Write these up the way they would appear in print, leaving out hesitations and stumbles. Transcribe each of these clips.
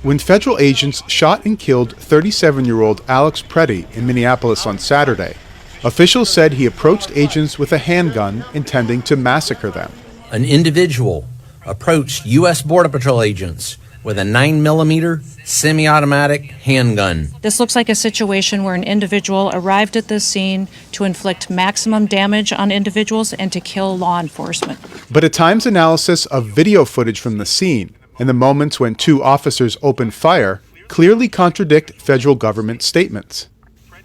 When federal agents shot and killed 37-year-old Alex Preddy in Minneapolis on Saturday, officials said he approached agents with a handgun intending to massacre them. An individual approached U.S. Border Patrol agents with a 9mm semi-automatic handgun. This looks like a situation where an individual arrived at this scene to inflict maximum damage on individuals and to kill law enforcement. But a Times analysis of video footage from the scene and the moments when two officers opened fire clearly contradict federal government statements.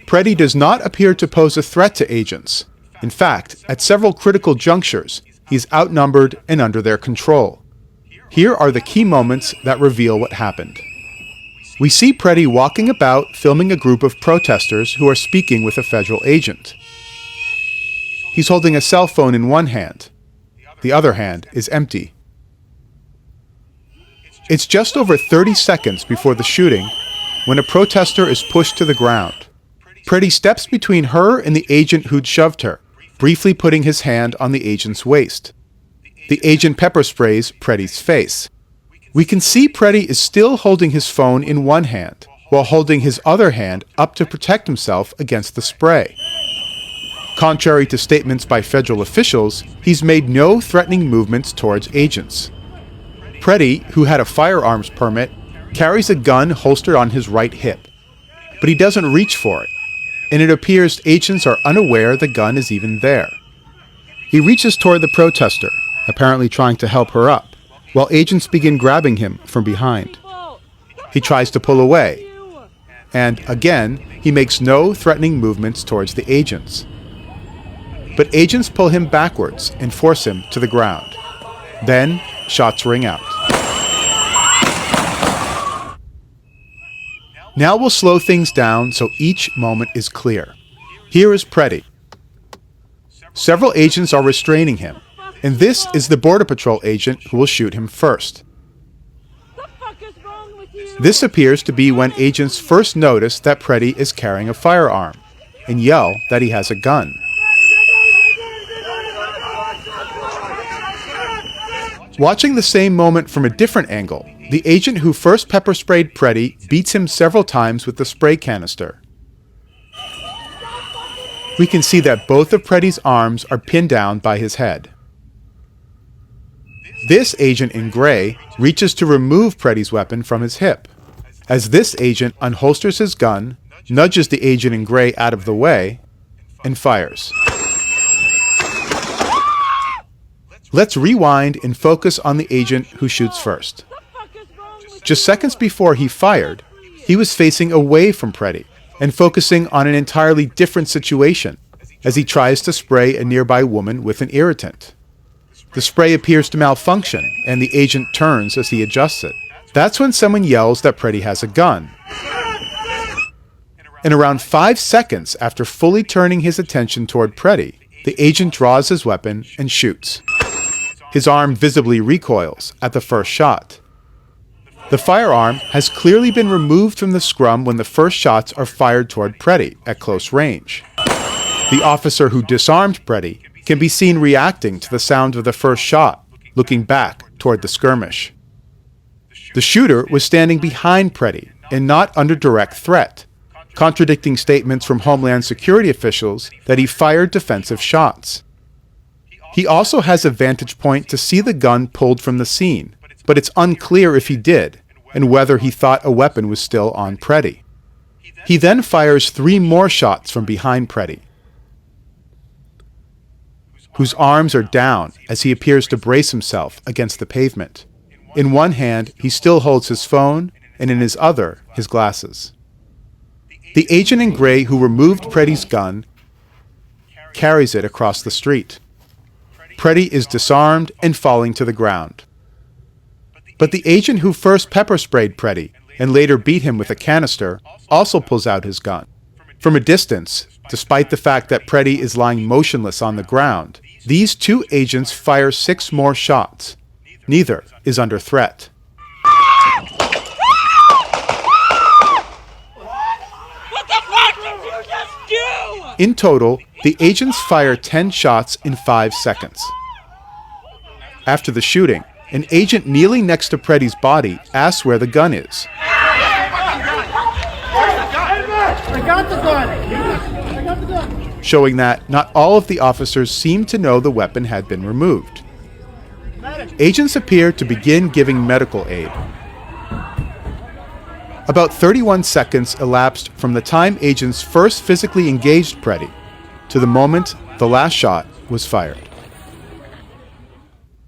Preddy does not appear to pose a threat to agents. In fact, at several critical junctures, he's outnumbered and under their control. Here are the key moments that reveal what happened. We see Preddy walking about filming a group of protesters who are speaking with a federal agent. He's holding a cell phone in one hand. The other hand is empty. It's just over 30 seconds before the shooting when a protester is pushed to the ground. Preddy steps between her and the agent who'd shoved her, briefly putting his hand on the agent's waist. The agent pepper sprays Preddy's face. We can see Preddy is still holding his phone in one hand, while holding his other hand up to protect himself against the spray. Contrary to statements by federal officials, he's made no threatening movements towards agents. Preddy, who had a firearms permit, carries a gun holstered on his right hip. But he doesn't reach for it, and it appears agents are unaware the gun is even there. He reaches toward the protester, apparently trying to help her up, while agents begin grabbing him from behind. He tries to pull away, and again, he makes no threatening movements towards the agents. But agents pull him backwards and force him to the ground. Then, shots ring out. Now we'll slow things down so each moment is clear. Here is Preddy. Several agents are restraining him, and this is the Border Patrol agent who will shoot him first. This appears to be when agents first notice that Preddy is carrying a firearm and yell that he has a gun. Watching the same moment from a different angle, the agent who first pepper sprayed Preddy beats him several times with the spray canister. We can see that both of Preddy's arms are pinned down by his head. This agent in gray reaches to remove Preddy's weapon from his hip. As this agent unholsters his gun, nudges the agent in gray out of the way, and fires. Let's rewind and focus on the agent who shoots first. Just seconds before he fired, he was facing away from Preddy and focusing on an entirely different situation as he tries to spray a nearby woman with an irritant. The spray appears to malfunction and the agent turns as he adjusts it. That's when someone yells that Preddy has a gun. And around 5 seconds after fully turning his attention toward Preddy, the agent draws his weapon and shoots. His arm visibly recoils at the first shot. The firearm has clearly been removed from the scrum when the first shots are fired toward Preddy at close range. The officer who disarmed Preddy can be seen reacting to the sound of the first shot, looking back toward the skirmish. The shooter was standing behind Preddy and not under direct threat, contradicting statements from Homeland Security officials that he fired defensive shots. He also has a vantage point to see the gun pulled from the scene, but it's unclear if he did, and whether he thought a weapon was still on Preddy. He then fires 3 more shots from behind Preddy, whose arms are down as he appears to brace himself against the pavement. In one hand, he still holds his phone, and in his other, his glasses. The agent in gray who removed Preddy's gun carries it across the street. Preddy is disarmed and falling to the ground. But the agent who first pepper sprayed Preddy and later beat him with a canister also pulls out his gun. From a distance, despite the fact that Preddy is lying motionless on the ground, these 2 agents fire 6 more shots. Neither is under threat. What the fuck did you just do? In total, the agents fire 10 shots in 5 seconds. After the shooting, an agent kneeling next to Preddy's body asks where the gun is. I got the gun. I got the gun. showing that not all of the officers seemed to know the weapon had been removed. Agents appear to begin giving medical aid. About 31 seconds elapsed from the time agents first physically engaged Preddy to the moment the last shot was fired.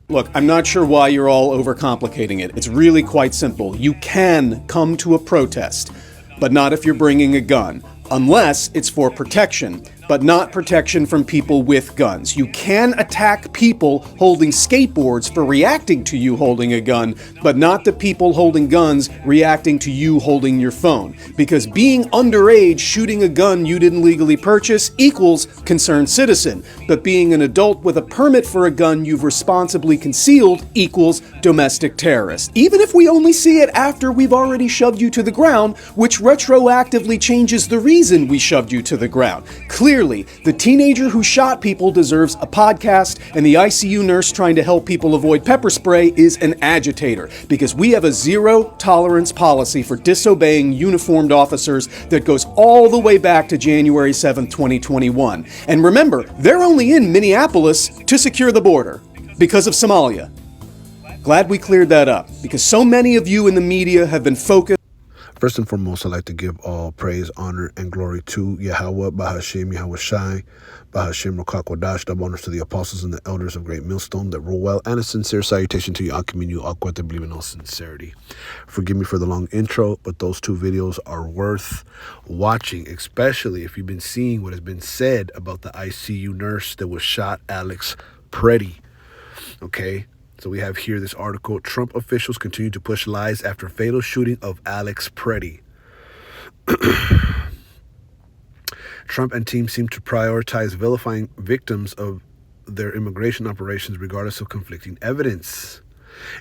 Look, I'm not sure why you're all overcomplicating it. It's really quite simple. You can come to a protest, but not if you're bringing a gun, unless it's for protection, but not protection from people with guns. You can attack people holding skateboards for reacting to you holding a gun, but not the people holding guns reacting to you holding your phone. Because being underage shooting a gun you didn't legally purchase equals concerned citizen, but being an adult with a permit for a gun you've responsibly concealed equals domestic terrorist. Even if we only see it after we've already shoved you to the ground, which retroactively changes the reason we shoved you to the ground. Clearly, the teenager who shot people deserves a podcast, and the ICU nurse trying to help people avoid pepper spray is an agitator, because we have a zero-tolerance policy for disobeying uniformed officers that goes all the way back to January 7th, 2021. And remember, they're only in Minneapolis to secure the border because of Somalia. Glad we cleared that up, because so many of you in the media have been focused. First and foremost, I'd like to give all praise, honor, and glory to Yahweh, Bahashim, Yahweh Shai, Bahashim, Rokakwadash, double honors to the apostles and the elders of Great Millstone that rule well, and a sincere salutation to you, Akim, you Aquat, that believe in all sincerity. Forgive me for the long intro, but those two videos are worth watching, especially if you've been seeing what has been said about the ICU nurse that was shot, Alex Preddy. Okay? So we have here this article, Trump officials continue to push lies after fatal shooting of Alex Preddy. Trump and team seem to prioritize vilifying victims of their immigration operations regardless of conflicting evidence.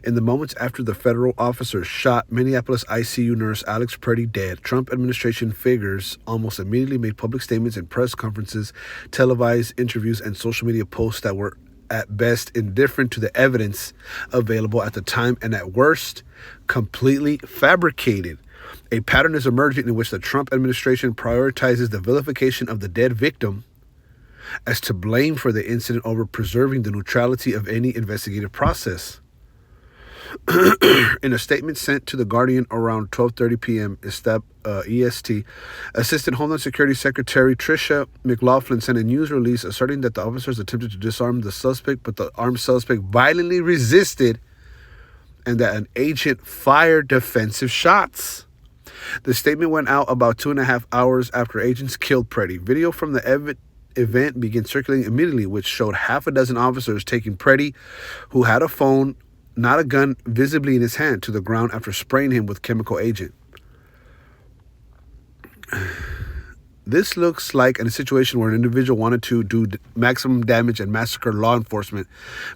In the moments after the federal officers shot Minneapolis ICU nurse Alex Preddy dead, Trump administration figures almost immediately made public statements in press conferences, televised interviews, and social media posts that were at best indifferent to the evidence available at the time, and at worst, completely fabricated. A pattern is emerging in which the Trump administration prioritizes the vilification of the dead victim as to blame for the incident over preserving the neutrality of any investigative process. In a statement sent to The Guardian around 12:30 p.m. EST, Assistant Homeland Security Secretary Tricia McLaughlin sent a news release asserting that the officers attempted to disarm the suspect, but the armed suspect violently resisted and that an agent fired defensive shots. The statement went out about 2.5 hours after agents killed Preddy. Video from the event began circulating immediately, which showed half a dozen officers taking Preddy, who had a phone, not a gun, visibly in his hand, to the ground after spraying him with chemical agent. This looks like a situation where an individual wanted to do maximum damage and massacre law enforcement,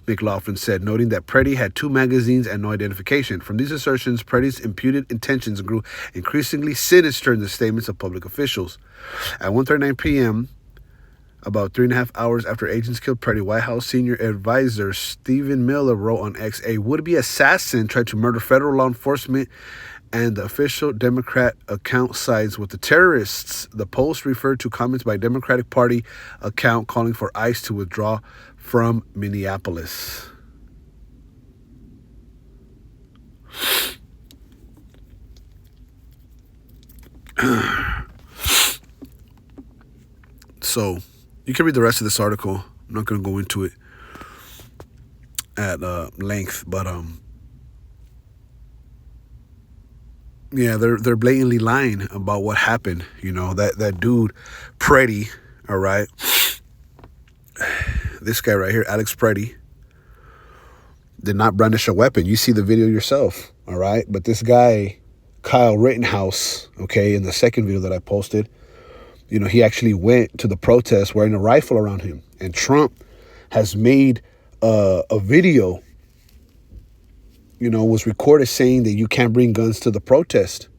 McLaughlin said, noting that Preddy had 2 magazines and no identification. From these assertions, Preddy's imputed intentions grew increasingly sinister in the statements of public officials. At 1:39 p.m., about 3.5 hours after agents killed Preddy, White House senior advisor Stephen Miller wrote on X, a would-be assassin tried to murder federal law enforcement, and the official Democrat account sides with the terrorists. The post referred to comments by Democratic Party account calling for ICE to withdraw from Minneapolis. So, you can read the rest of this article. I'm not going to go into it at length, but yeah, they're blatantly lying about what happened. You know, that dude Preddy, all right, this guy right here, Alex Preddy, did not brandish a weapon. You see the video yourself, all right. But this guy, Kyle Rittenhouse, okay, in the second video that I posted, you know, he actually went to the protest wearing a rifle around him. And Trump has made a video, you know, was recorded saying that you can't bring guns to the protest.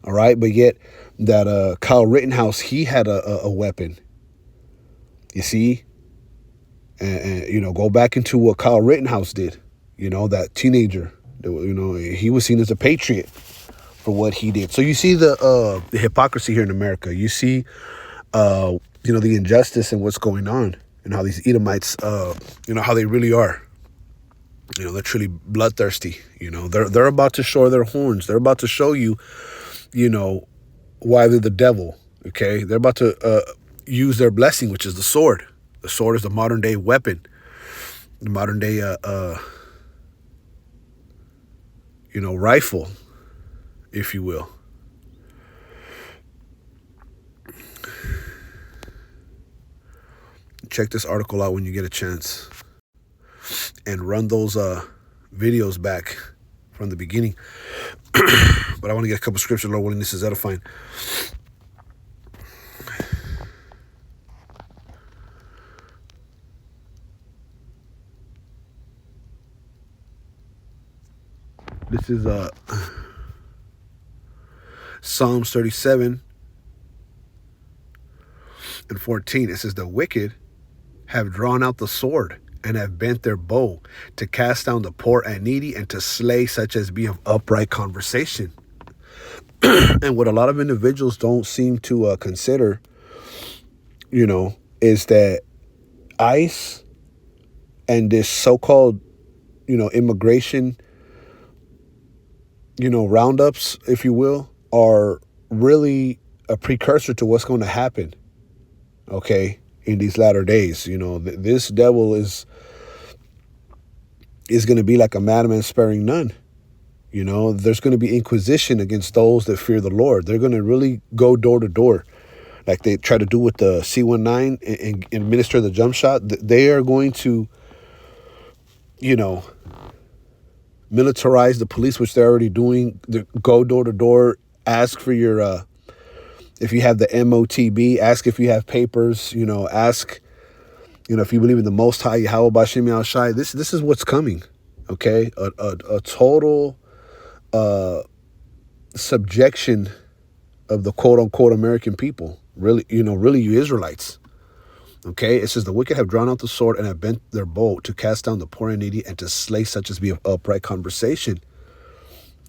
All right. But yet that Kyle Rittenhouse, he had a weapon. You see? And, you know, go back into what Kyle Rittenhouse did. You know, that teenager, you know, he was seen as a patriot. for what he did. So you see the hypocrisy here in America. You see, the injustice and what's going on, and how these Edomites, how they really are. They're truly bloodthirsty. They're about to show their horns. They're about to show you, why they're the devil. Okay, they're about to use their blessing, which is the sword. The sword is the modern day weapon, the modern day rifle, if you will. Check this article out when you get a chance, and run those videos back from the beginning. But I want to get a couple scriptures. Lord willing, this is edifying. This is Psalms 37 and 14. It says, the wicked have drawn out the sword and have bent their bow to cast down the poor and needy and to slay such as be of upright conversation. And what a lot of individuals don't seem to consider, is that ICE and this so-called, immigration, roundups, if you will, are really a precursor to what's going to happen, okay, in these latter days. This devil is going to be like a madman sparing none. There's going to be inquisition against those that fear the Lord. They're going to really go door to door, like they try to do with the C-19 and administer the jump shot. They are going to, militarize the police, which they're already doing. Go door to door, ask for your, if you have the MOTB, ask if you have papers, ask, if you believe in the Most High, Yahweh Bashim Yahshai. This is what's coming, okay? A total subjection of the quote-unquote American people, really, you Israelites. Okay, it says the wicked have drawn out the sword and have bent their bow to cast down the poor and needy and to slay such as be of upright conversation.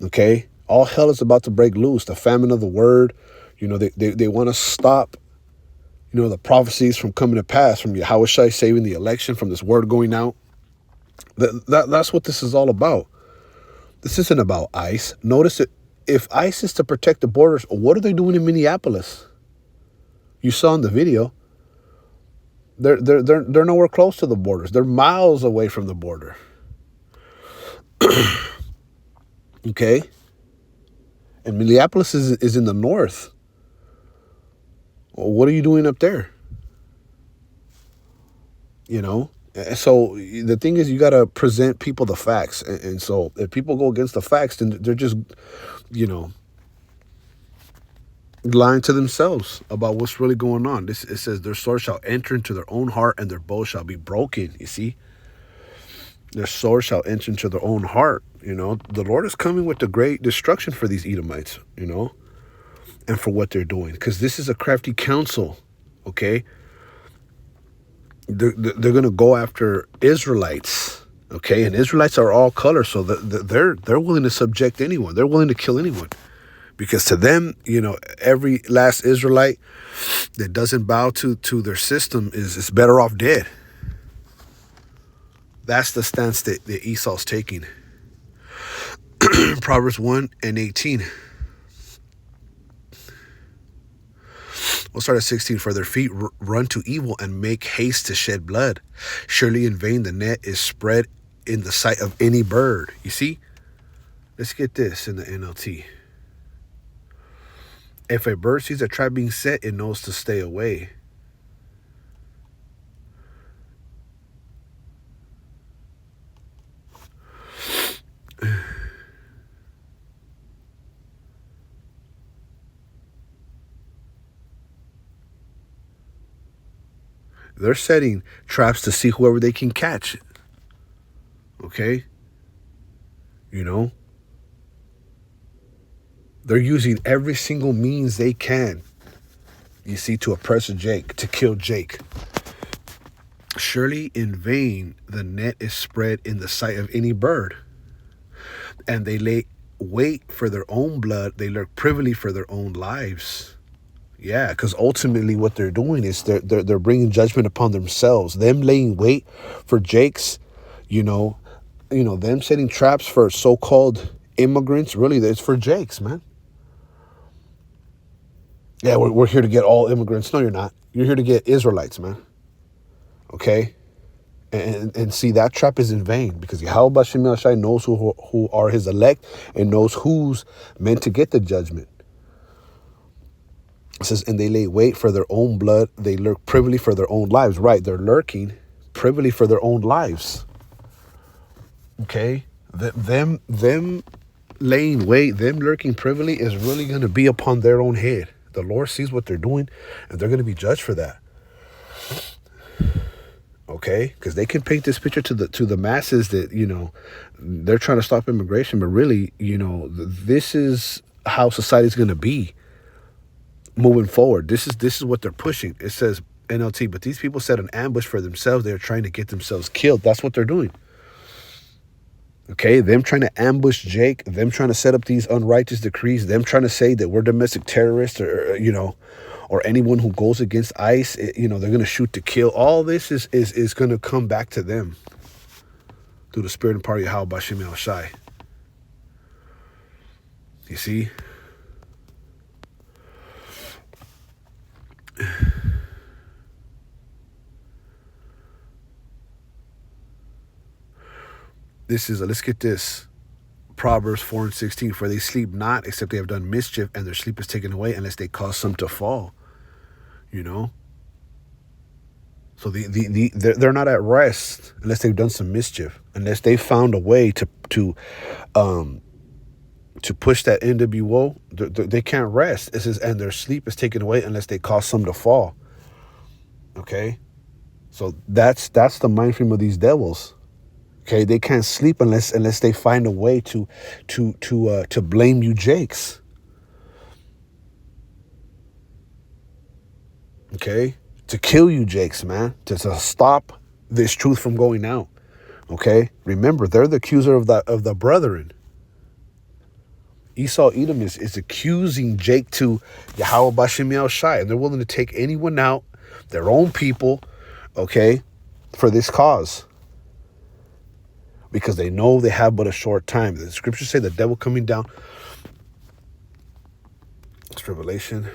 Okay, all hell is about to break loose. The famine of the word, they want to stop, the prophecies from coming to pass, from Yahushua saving the election, from this word going out. That's what this is all about. This isn't about ICE. Notice that if ICE is to protect the borders, what are they doing in Minneapolis? You saw in the video. They're nowhere close to the borders. They're miles away from the border. Okay? And Minneapolis is in the north. Well, what are you doing up there? So the thing is, you got to present people the facts. And so if people go against the facts, then they're just, lying to themselves about what's really going on. It says their sword shall enter into their own heart and their bow shall be broken. You see, their sword shall enter into their own heart. The Lord is coming with the great destruction for these Edomites, and for what they're doing, because this is a crafty counsel. Okay, they're going to go after Israelites. Okay, and Israelites are all colors, so they're willing to subject anyone. They're willing to kill anyone. Because to them, every last Israelite that doesn't bow to their system is better off dead. That's the stance that Esau's taking. Proverbs 1:18. We'll start at 16. For their feet run to evil and make haste to shed blood. Surely in vain the net is spread in the sight of any bird. You see? Let's get this in the NLT. If a bird sees a trap being set, it knows to stay away. They're setting traps to see whoever they can catch. Okay? They're using every single means they can, you see, to oppress Jake, to kill Jake. Surely in vain the net is spread in the sight of any bird, and they lay wait for their own blood, they lurk privily for their own lives. Yeah, because ultimately what they're doing is they're bringing judgment upon themselves. Them laying wait for Jakes, them setting traps for so-called immigrants. Really, it's for Jakes, man. Yeah, we're here to get all immigrants. No, you're not. You're here to get Israelites, man. Okay? And see, that trap is in vain, because Yahweh Bashem Yahushai knows who are his elect and knows who's meant to get the judgment. It says, and they lay wait for their own blood. They lurk privily for their own lives. Right, they're lurking privily for their own lives. Okay? Them laying wait, them lurking privily is really going to be upon their own head. The Lord sees what they're doing, and they're going to be judged for that. Okay? Because they can paint this picture to the masses that, they're trying to stop immigration, but really, this is how society's going to be moving forward. This is what they're pushing. It says NLT, but these people set an ambush for themselves. They're trying to get themselves killed. That's what they're doing. Okay, them trying to ambush Jake, them trying to set up these unrighteous decrees, them trying to say that we're domestic terrorists, or anyone who goes against ICE, they're going to shoot to kill. All this is going to come back to them through the spirit and power of Yahweh Bashem Yahushai. You see? Let's get this. Proverbs 4:16, for they sleep not, except they have done mischief, and their sleep is taken away, unless they cause some to fall. So they're not at rest unless they've done some mischief, unless they found a way to push that NWO. They can't rest. It says, and their sleep is taken away unless they cause some to fall. Okay, so that's the mind frame of these devils. Okay, they can't sleep unless they find a way to blame you, Jakes. Okay, to kill you, Jakes, man, to stop this truth from going out. Okay, remember, they're the accuser of the brethren. Esau Edom is accusing Jake to Yahweh Bashem Yahushai, and they're willing to take anyone out, their own people, okay, for this cause. Because they know they have but a short time. The scriptures say the devil coming down. It's Revelation.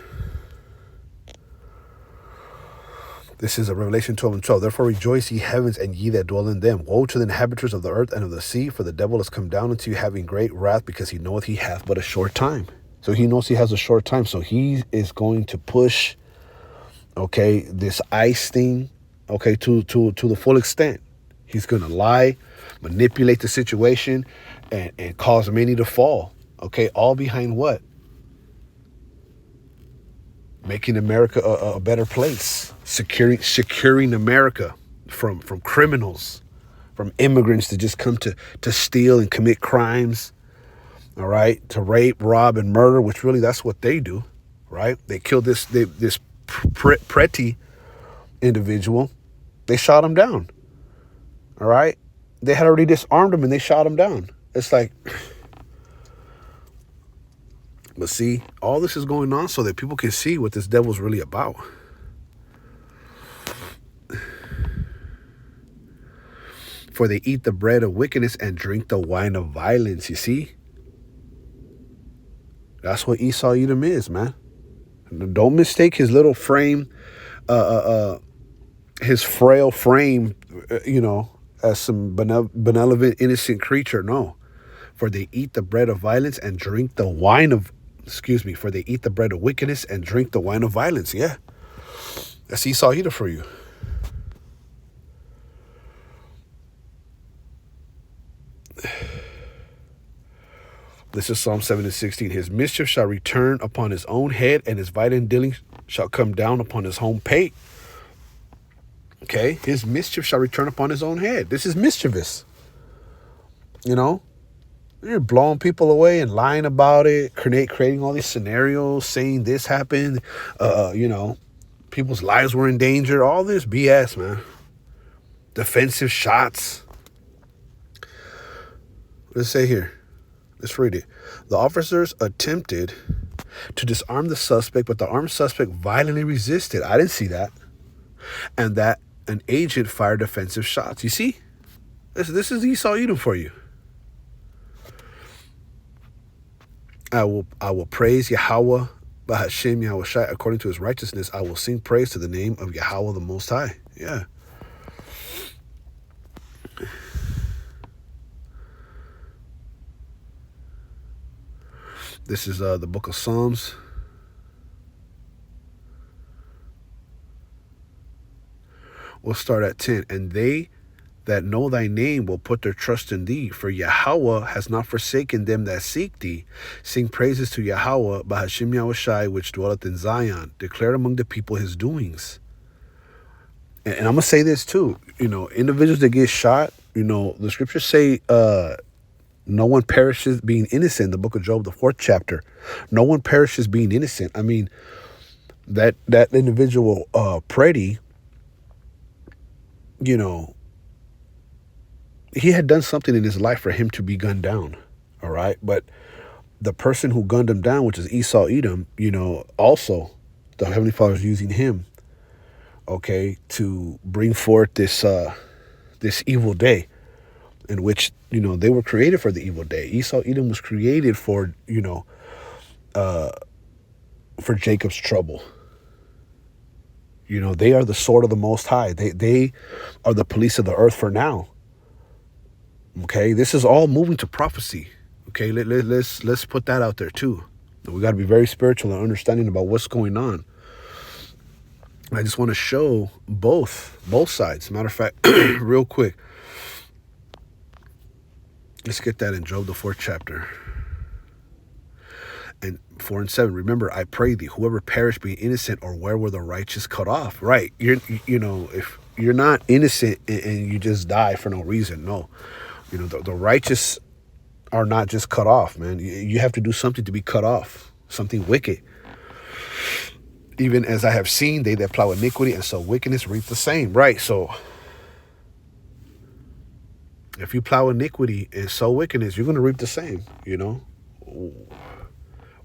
This is a Revelation 12:12. Therefore rejoice, ye heavens, and ye that dwell in them. Woe to the inhabitants of the earth and of the sea, for the devil is come down unto you, having great wrath, because he knoweth he hath but a short time. So he knows he has a short time. So he is going to push, okay, this ICE thing, okay, to the full extent. He's going to lie, manipulate the situation, and cause many to fall. Okay, all behind what? Making America a better place. Securing America from criminals, from immigrants that just come to steal and commit crimes. All right, to rape, rob, and murder, which really that's what they do. Right? They killed this pretty individual. They shot him down. All right, they had already disarmed him and they shot him down. It's like, but see, all this is going on so that people can see what this devil's really about. For they eat the bread of wickedness and drink the wine of violence. You see, that's what Esau Edom is, man. Don't mistake his little frame, his frail frame, as some benevolent, innocent creature. No. For they eat the bread of violence and drink the wine of, for they eat the bread of wickedness and drink the wine of violence. Yeah. That's Esau Edom for you. This is Psalm 7:16. His mischief shall return upon his own head, and his violent dealing shall come down upon his home pate. Okay, his mischief shall return upon his own head. This is mischievous. You're blowing people away and lying about it, creating all these scenarios, saying this happened, people's lives were in danger, all this BS, man. Defensive shots. Let's say here. Let's read it. The officers attempted to disarm the suspect, but the armed suspect violently resisted. I didn't see that. And that an agent fired defensive shots. You see? This is Esau Edom for you. I will praise Yahweh Bahashem Yahushai according to his righteousness. I will sing praise to the name of Yahweh the Most High. Yeah. This is the book of Psalms. We'll start at 10. And they that know thy name will put their trust in thee. For Yahweh has not forsaken them that seek thee. Sing praises to Yahweh, Bahashim Yahushai, which dwelleth in Zion. Declare among the people his doings. And I'm going to say this too. You know, individuals that get shot, you know, the scriptures say no one perishes being innocent. The book of Job, the 4th chapter. No one perishes being innocent. I mean, that individual, Preddy, you know, he had done something in his life for him to be gunned down. All right. But the person who gunned him down, which is Esau Edom, you know, also the Heavenly Father is using him, okay, to bring forth this evil day in which, you know, they were created for the evil day. Esau Edom was created for, you know, for Jacob's trouble. You know, they are the sword of the Most High. They are the police of the earth for now. Okay, this is all moving to prophecy. Okay, let's put that out there too. We got to be very spiritual and understanding about what's going on. I just want to show both sides. Matter of fact, real quick, let's get that in Job the 4th chapter. And 4 and 7. Remember, I pray thee, whoever perished be innocent, or where were the righteous cut off? Right? You know, if you're not innocent and you just die for no reason, no. You know, the righteous are not just cut off, man. You have to do something to be cut off, something wicked. Even as I have seen, they that plow iniquity and sow wickedness reap the same. Right? So if you plow iniquity and sow wickedness, you're going to reap the same, you know.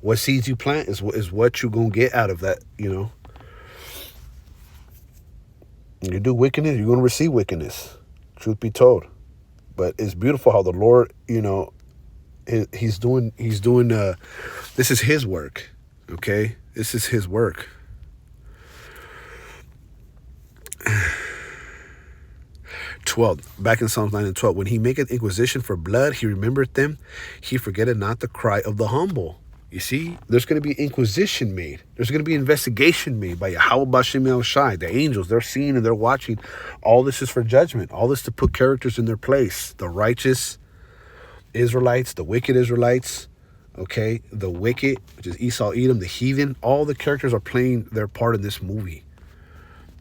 What seeds you plant is what you're going to get out of that, you know. When you do wickedness, you're going to receive wickedness, truth be told. But it's beautiful how the Lord, you know, he's doing this is his work, okay? This is his work. Back in Psalms 9 and 12. When he maketh inquisition for blood, he remembereth them. He forgetteth not the cry of the humble. You see, there's going to be inquisition made. There's going to be investigation made by Yahweh Bashem Yahushai. The angels, they're seeing and they're watching. All this is for judgment. All this to put characters in their place. The righteous Israelites, the wicked Israelites, okay? The wicked, which is Esau, Edom, the heathen. All the characters are playing their part in this movie,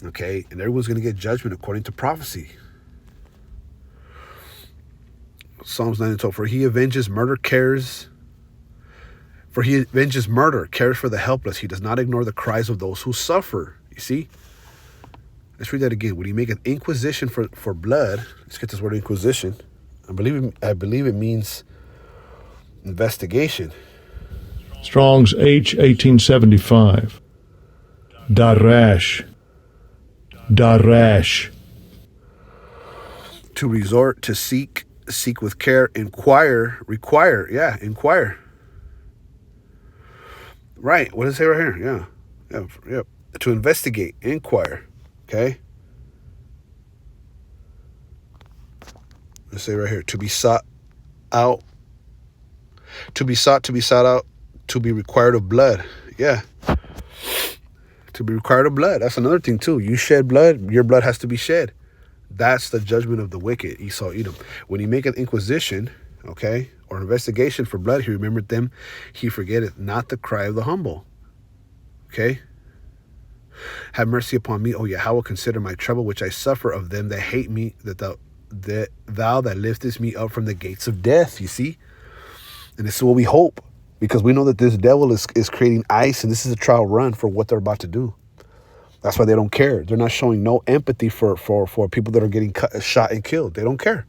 okay? And everyone's going to get judgment according to prophecy. Psalms 9 and 12. For he avenges murder, cares for the helpless. He does not ignore the cries of those who suffer. You see? Let's read that again. When he maketh inquisition for blood, let's get this word inquisition. I believe it means investigation. Strong's H 1875. Darash. To resort, to seek with care, inquire, require. Yeah, inquire. Right. What does it say right here? Yeah. To investigate, inquire. Okay. Let's say right here. To be sought out. To be sought out. To be required of blood. Yeah. To be required of blood. That's another thing too. You shed blood, your blood has to be shed. That's the judgment of the wicked, Esau, Edom. When he maketh inquisition, okay, or investigation for blood, he remembered them. He forgetteth not the cry of the humble. Okay. Have mercy upon me, O Yahweh, consider my trouble, which I suffer of them that hate me, that thou that liftest me up from the gates of death. You see? And this is what we hope, because we know that this devil is creating ice, and this is a trial run for what they're about to do. That's why they don't care. They're not showing no empathy for people that are getting shot and killed. They don't care,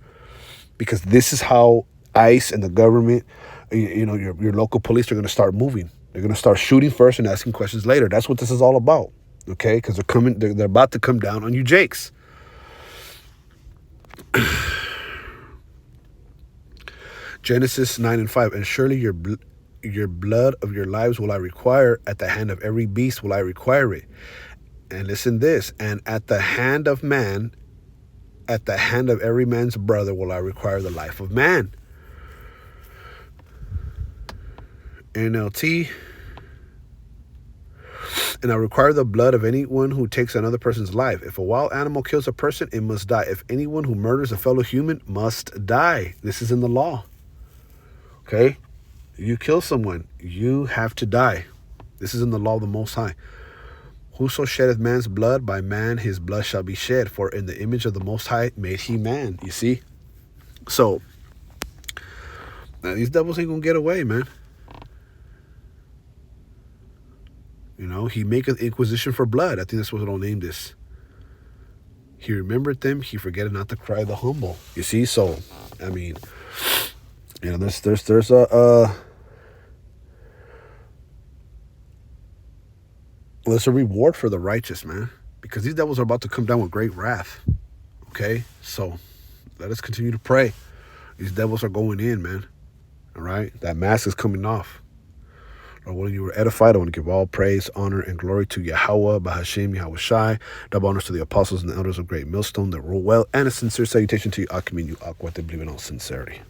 because this is how ICE and the government your local police are going to start moving. They're going to start shooting first and asking questions later. That's what this is all about, okay? Because they're about to come down on you, Jakes. Genesis 9:5, and surely your blood of your lives will I require, at the hand of every beast will I require it. And listen this, and at the hand of man, at the hand of every man's brother will I require the life of man. NLT, and I require the blood of anyone who takes another person's life. If a wild animal kills a person, it must die. If anyone who murders a fellow human must die. This is in the law. Okay? You kill someone, you have to die. This is in the law of the Most High. Whoso sheddeth man's blood, by man his blood shall be shed. For in the image of the Most High made he man. You see? So, these devils ain't gonna get away, man. He maketh inquisition for blood. I think that's what it'll name this. He remembered them, he forgetteth not the cry of the humble. You see? So, I mean, there's a reward for the righteous, man, because these devils are about to come down with great wrath. Okay? So, let us continue to pray. These devils are going in, man. All right? That mask is coming off. Lord, when you were edified, I want to give all praise, honor, and glory to Yahweh, Bahashem, Yahweh Shai. Double honors to the apostles and the elders of Great Millstone that rule well, and a sincere salutation to you, Akim, you Aqua, they believe in all sincerity.